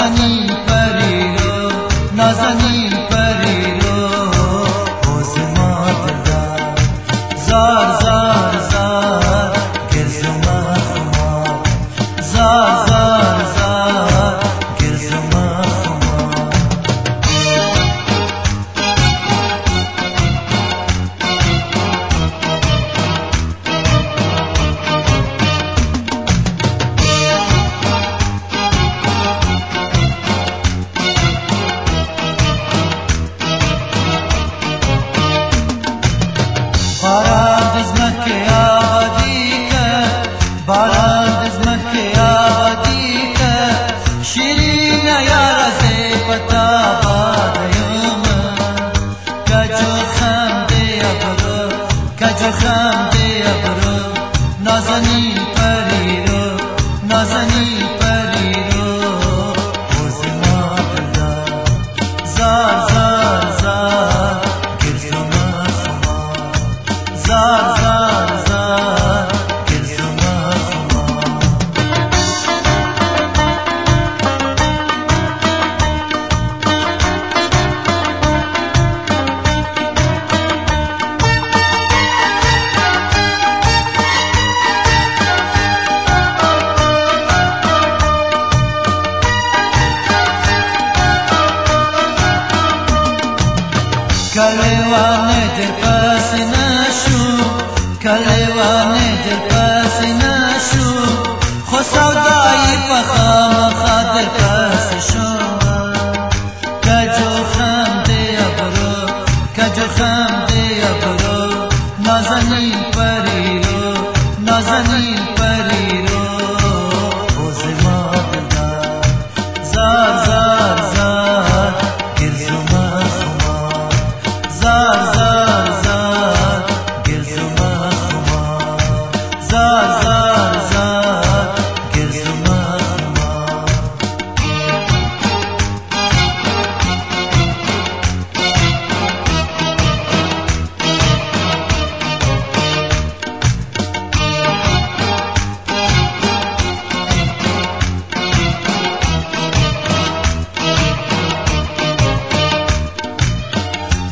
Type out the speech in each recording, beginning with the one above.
نازنین پری رو نازنین پری رو باز ما دلدار زار زار زار گرز ما خما زار زار زار گرز ما خما باران از مکه آبادی کرد باران از مکه آبادی کرد شیرین یار زیبتا بادیوم کجو خنده ابرو کجو خنده ابرو نازنین پری رو نازنین پری رو باز ما دلدار زار زار زار گرز ما خما زار زار زار گرز ما خما کلیوان دل پس نشو کلیوان دل پس نشو خو سودای پخام خاطر پس شو کجو خنده ابرو کجو خنده ابرو نازنین پری رو نازنین پری رو باز ما دلدار زار زار زار گرز ما خما زار زار زار گرز ما خما زار زار زار گرز ما خما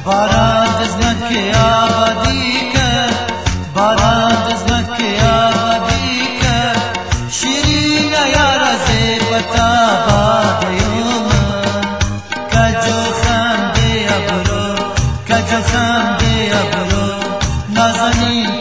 باران از مکه آبادی کرد باران از مکه آبادی کرد شیرین یار زیبتا بادیوم کجو خنده ابرو کجو خنده ابرو نازنین